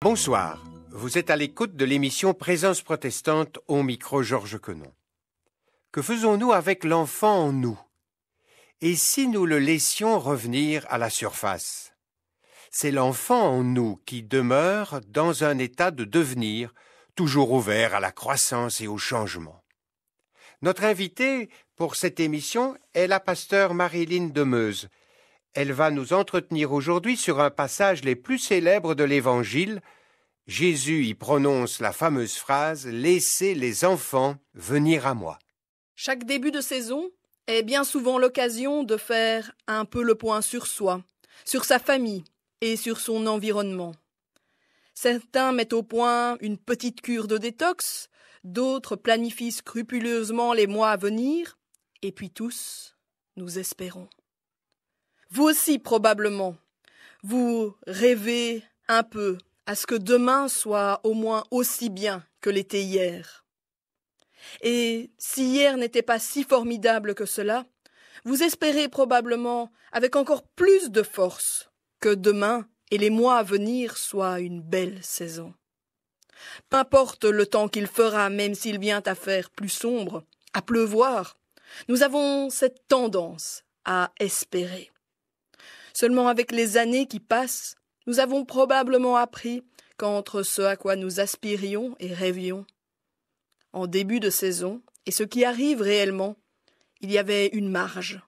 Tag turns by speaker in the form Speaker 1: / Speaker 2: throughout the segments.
Speaker 1: Bonsoir, vous êtes à l'écoute de l'émission Présence protestante au micro Georges Quenon. Que faisons-nous avec l'enfant en nous? Et si nous le laissions revenir à la surface? C'est l'enfant en nous qui demeure dans un état de devenir, toujours ouvert à la croissance et au changement. Notre invitée pour cette émission est la pasteure Marilyn Demeuse. Elle va nous entretenir aujourd'hui sur un passage les plus célèbres de l'Évangile. Jésus y prononce la fameuse phrase « Laissez les enfants venir à moi ».
Speaker 2: Chaque début de saison est bien souvent l'occasion de faire un peu le point sur soi, sur sa famille et sur son environnement. Certains mettent au point une petite cure de détox, d'autres planifient scrupuleusement les mois à venir, et puis tous, nous espérons. Vous aussi, probablement, vous rêvez un peu à ce que demain soit au moins aussi bien que l'était hier. Et si hier n'était pas si formidable que cela, vous espérez probablement avec encore plus de force que demain et les mois à venir soient une belle saison. Qu'importe le temps qu'il fera, même s'il vient à faire plus sombre, à pleuvoir, nous avons cette tendance à espérer. Seulement avec les années qui passent, nous avons probablement appris qu'entre ce à quoi nous aspirions et rêvions en début de saison et ce qui arrive réellement, il y avait une marge.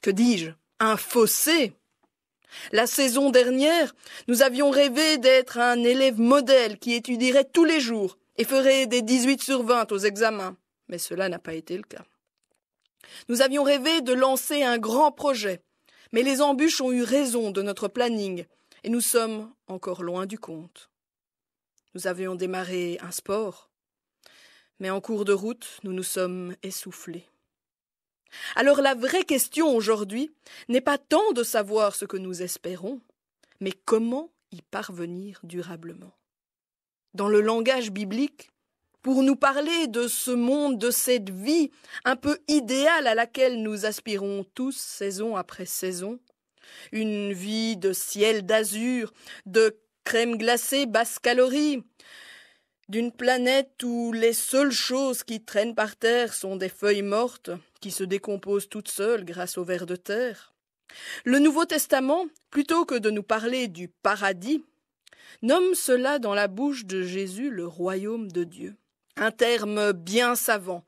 Speaker 2: Que dis-je? Un fossé. La saison dernière, nous avions rêvé d'être un élève modèle qui étudierait tous les jours et ferait des 18 sur 20 aux examens. Mais cela n'a pas été le cas. Nous avions rêvé de lancer un grand projet, mais les embûches ont eu raison de notre planning et nous sommes encore loin du compte. Nous avions démarré un sport, mais en cours de route, nous nous sommes essoufflés. Alors la vraie question aujourd'hui n'est pas tant de savoir ce que nous espérons, mais comment y parvenir durablement. Dans le langage biblique, pour nous parler de ce monde, de cette vie un peu idéale à laquelle nous aspirons tous saison après saison, une vie de ciel d'azur, de crème glacée basse calorie, d'une planète où les seules choses qui traînent par terre sont des feuilles mortes qui se décomposent toutes seules grâce au ver de terre. Le Nouveau Testament, plutôt que de nous parler du paradis, nomme cela dans la bouche de Jésus le royaume de Dieu. Un terme bien savant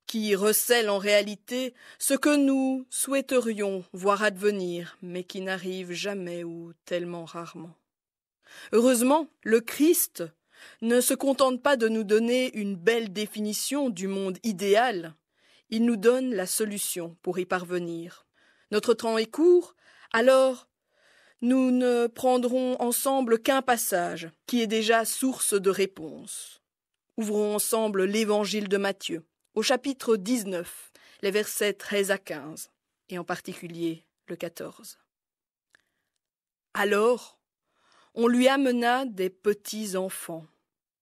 Speaker 2: qui recèle en réalité ce que nous souhaiterions voir advenir, mais qui n'arrive jamais ou tellement rarement. Heureusement, le Christ ne se contente pas de nous donner une belle définition du monde idéal, il nous donne la solution pour y parvenir. Notre temps est court, alors nous ne prendrons ensemble qu'un passage qui est déjà source de réponse. Ouvrons ensemble l'Évangile de Matthieu, au chapitre 19, les versets 13 à 15, et en particulier le 14. Alors, on lui amena des petits enfants,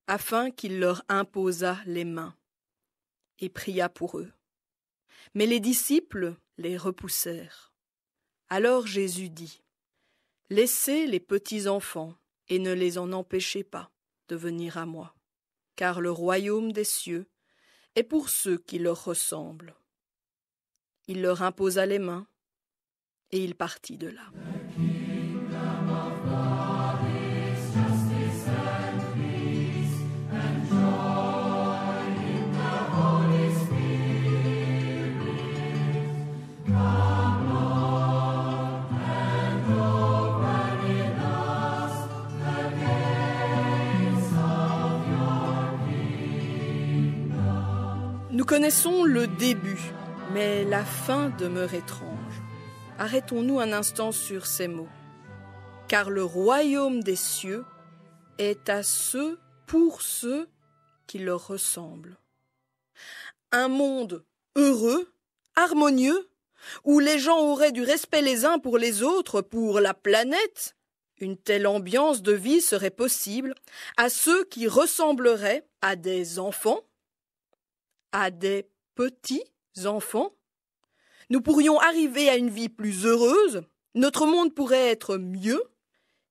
Speaker 2: afin qu'il leur imposât les mains, et pria pour eux. Mais les disciples les repoussèrent. Alors Jésus dit, « Laissez les petits enfants, et ne les en empêchez pas de venir à moi. Car le royaume des cieux est pour ceux qui leur ressemblent. » Il leur imposa les mains, et il partit de là. Nous connaissons le début, mais la fin demeure étrange. Arrêtons-nous un instant sur ces mots. Car le royaume des cieux est à ceux, pour ceux qui leur ressemblent. Un monde heureux, harmonieux, où les gens auraient du respect les uns pour les autres, pour la planète. Une telle ambiance de vie serait possible à ceux qui ressembleraient à des enfants, à des petits-enfants. Nous pourrions arriver à une vie plus heureuse, notre monde pourrait être mieux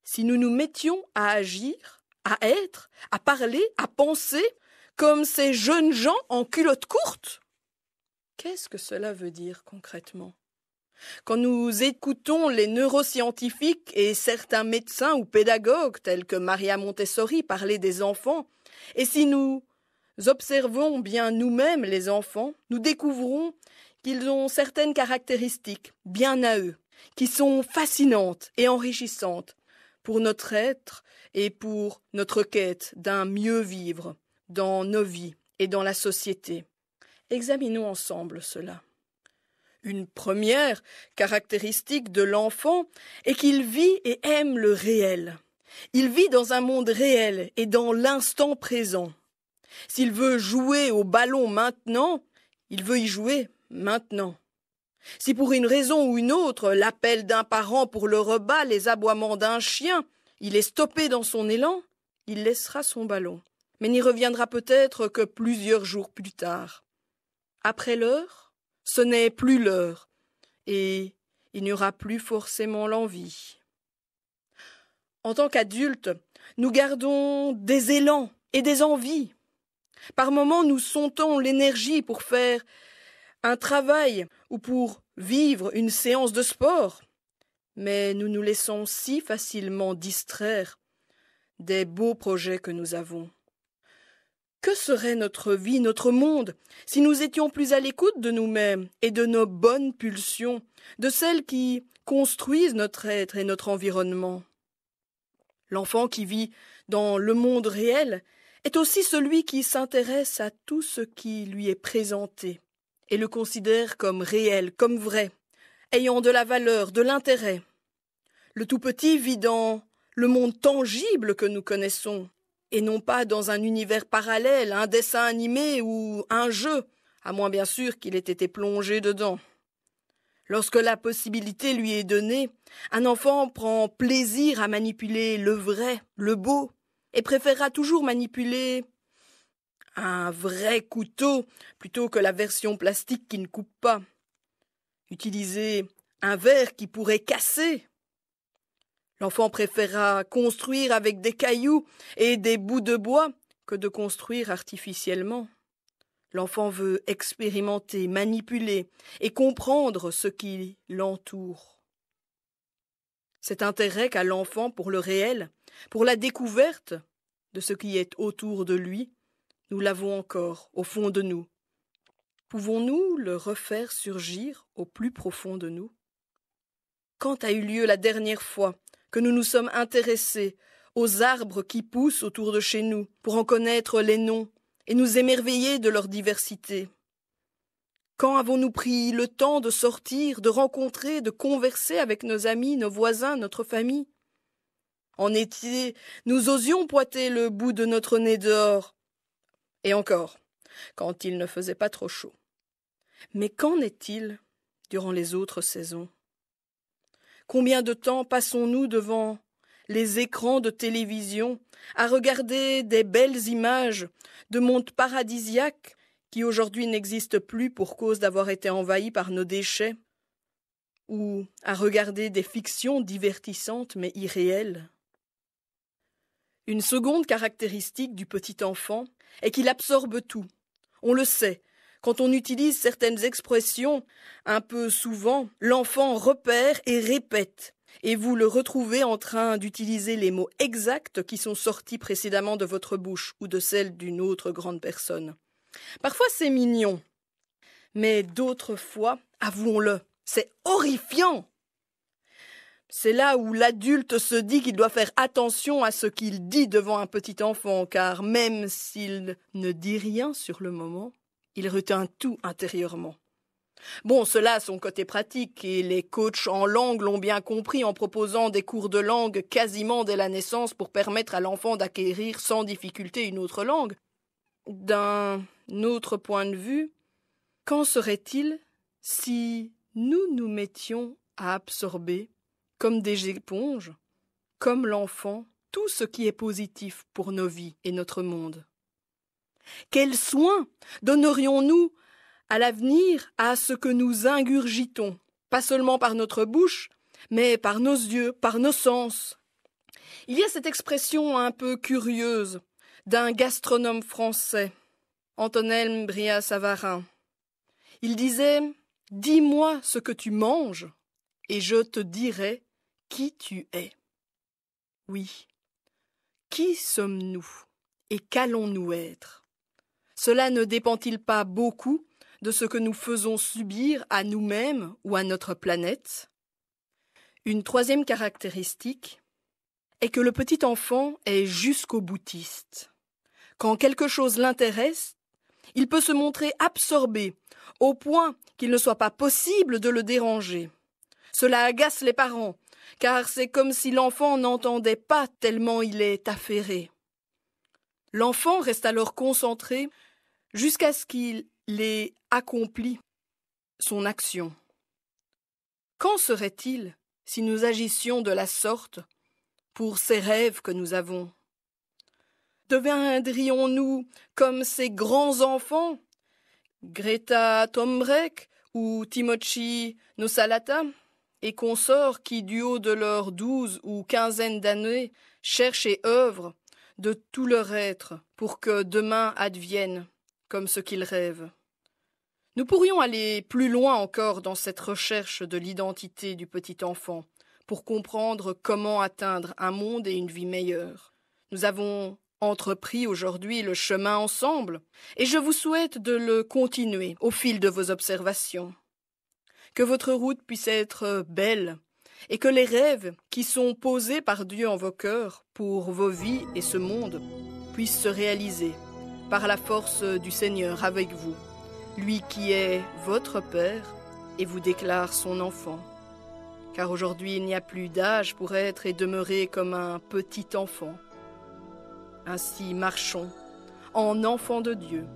Speaker 2: si nous nous mettions à agir à être, à parler, à penser, comme ces jeunes gens en culotte courte? Qu'est-ce que cela veut dire concrètement? Quand nous écoutons les neuroscientifiques et certains médecins ou pédagogues tels que Maria Montessori parler des enfants, et si nous observons bien nous-mêmes les enfants, nous découvrons qu'ils ont certaines caractéristiques bien à eux, qui sont fascinantes et enrichissantes pour notre être et pour notre quête d'un mieux vivre dans nos vies et dans la société. Examinons ensemble cela. Une première caractéristique de l'enfant est qu'il vit et aime le réel. Il vit dans un monde réel et dans l'instant présent. S'il veut jouer au ballon maintenant, il veut y jouer maintenant. Si pour une raison ou une autre, l'appel d'un parent pour le repas, les aboiements d'un chien, il est stoppé dans son élan, il laissera son ballon, mais n'y reviendra peut-être que plusieurs jours plus tard. Après l'heure, ce n'est plus l'heure, et il n'y aura plus forcément l'envie. En tant qu'adultes, nous gardons des élans et des envies. Par moments, nous sentons l'énergie pour faire un travail ou pour vivre une séance de sport, mais nous nous laissons si facilement distraire des beaux projets que nous avons. Que serait notre vie, notre monde, si nous étions plus à l'écoute de nous-mêmes et de nos bonnes pulsions, de celles qui construisent notre être et notre environnement? L'enfant qui vit dans le monde réel est aussi celui qui s'intéresse à tout ce qui lui est présenté et le considère comme réel, comme vrai, ayant de la valeur, de l'intérêt. Le tout-petit vit dans le monde tangible que nous connaissons, et non pas dans un univers parallèle, un dessin animé ou un jeu, à moins bien sûr qu'il ait été plongé dedans. Lorsque la possibilité lui est donnée, un enfant prend plaisir à manipuler le vrai, le beau, et préférera toujours manipuler un vrai couteau plutôt que la version plastique qui ne coupe pas. Utiliser un verre qui pourrait casser. L'enfant préférera construire avec des cailloux et des bouts de bois que de construire artificiellement. L'enfant veut expérimenter, manipuler et comprendre ce qui l'entoure. Cet intérêt qu'a l'enfant pour le réel, pour la découverte de ce qui est autour de lui, nous l'avons encore au fond de nous. Pouvons-nous le refaire surgir au plus profond de nous? Quand a eu lieu la dernière fois que nous nous sommes intéressés aux arbres qui poussent autour de chez nous pour en connaître les noms et nous émerveiller de leur diversité? Quand avons-nous pris le temps de sortir, de rencontrer, de converser avec nos amis, nos voisins, notre famille? En été, nous osions pointer le bout de notre nez dehors. Et encore, quand il ne faisait pas trop chaud. Mais qu'en est-il durant les autres saisons? Combien de temps passons-nous devant les écrans de télévision à regarder des belles images de mondes paradisiaques qui aujourd'hui n'existent plus pour cause d'avoir été envahis par nos déchets, ou à regarder des fictions divertissantes mais irréelles? Une seconde caractéristique du petit enfant est qu'il absorbe tout. On le sait. Quand on utilise certaines expressions un peu souvent, l'enfant repère et répète, et vous le retrouvez en train d'utiliser les mots exacts qui sont sortis précédemment de votre bouche ou de celle d'une autre grande personne. Parfois c'est mignon, mais d'autres fois, avouons-le, c'est horrifiant. C'est là où l'adulte se dit qu'il doit faire attention à ce qu'il dit devant un petit enfant, car même s'il ne dit rien sur le moment, il retient tout intérieurement. Bon, cela a son côté pratique, et les coachs en langue l'ont bien compris en proposant des cours de langue quasiment dès la naissance pour permettre à l'enfant d'acquérir sans difficulté une autre langue. D'un autre point de vue, qu'en serait-il si nous nous mettions à absorber, comme des éponges, comme l'enfant, tout ce qui est positif pour nos vies et notre monde? Quels soins donnerions-nous à l'avenir à ce que nous ingurgitons, pas seulement par notre bouche, mais par nos yeux, par nos sens? Il y a cette expression un peu curieuse d'un gastronome français, Antonelme Brillat-Savarin. Il disait « Dis-moi ce que tu manges et je te dirai qui tu es. » Oui, qui sommes-nous et qu'allons-nous être? Cela ne dépend-il pas beaucoup de ce que nous faisons subir à nous-mêmes ou à notre planète? Une troisième caractéristique est que le petit enfant est jusqu'au boutiste. Quand quelque chose l'intéresse, il peut se montrer absorbé au point qu'il ne soit pas possible de le déranger. Cela agace les parents, car c'est comme si l'enfant n'entendait pas tellement il est affairé. L'enfant reste alors concentré jusqu'à ce qu'il ait accompli son action. Qu'en serait-il si nous agissions de la sorte pour ces rêves que nous avons? Deviendrions-nous comme ces grands enfants, Greta Thunberg ou Timothy Nosalata et consorts qui, du haut de leurs 12 ou quinzaine d'années, cherchent et œuvrent de tout leur être pour que demain advienne comme ce qu'ils rêvent? Nous pourrions aller plus loin encore dans cette recherche de l'identité du petit enfant pour comprendre comment atteindre un monde et une vie meilleure. Nous avons entrepris aujourd'hui le chemin ensemble et je vous souhaite de le continuer au fil de vos observations. Que votre route puisse être belle et que les rêves qui sont posés par Dieu en vos cœurs pour vos vies et ce monde puissent se réaliser par la force du Seigneur avec vous, lui qui est votre Père et vous déclare son enfant. Car aujourd'hui il n'y a plus d'âge pour être et demeurer comme un petit enfant. Ainsi marchons en enfants de Dieu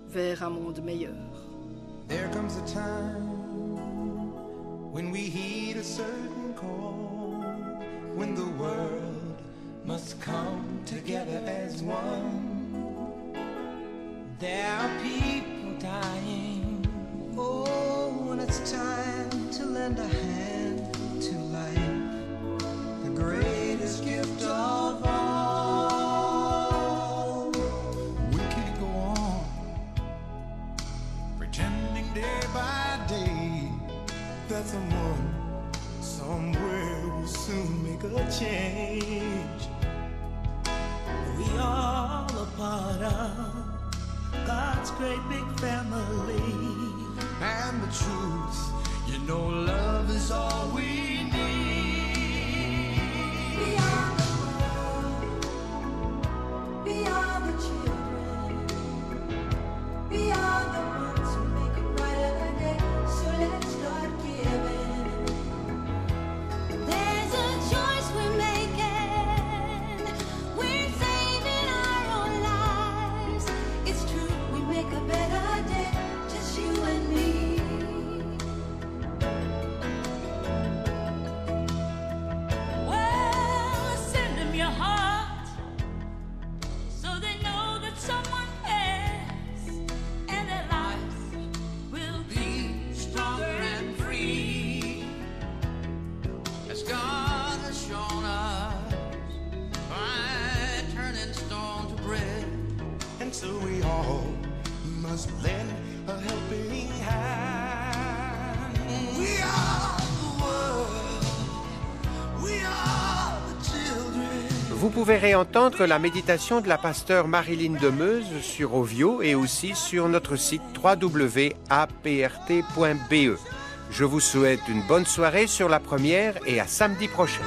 Speaker 2: vers un monde meilleur.
Speaker 3: There comes a time when we heed a certain call, when the world must come together as one. There are people dying. Oh, when it's time to lend a hand to life, the greatest gift of all. We can't go on pretending day by day that someone somewhere will soon make a change. We all a part of God's great big family. And the truth, you know, love is all we need. We are the world. We are the children. We are the ones who make a brighter day. So let's start giving.
Speaker 4: There's a choice we're making. We're saving our own lives. It's true, we make a better day, just you and me. Well, send them your heart so they know that someone cares, and their lives will be
Speaker 3: Stronger and free, as God has shown us by turning stone to bread. And so we all must lend a helping hand. We are the world. We are the children.
Speaker 1: Vous pouvez réentendre la méditation de la pasteure Marilyn Demeuse sur Ovio et aussi sur notre site www.aprt.be. Je vous souhaite une bonne soirée sur la première et à samedi prochain.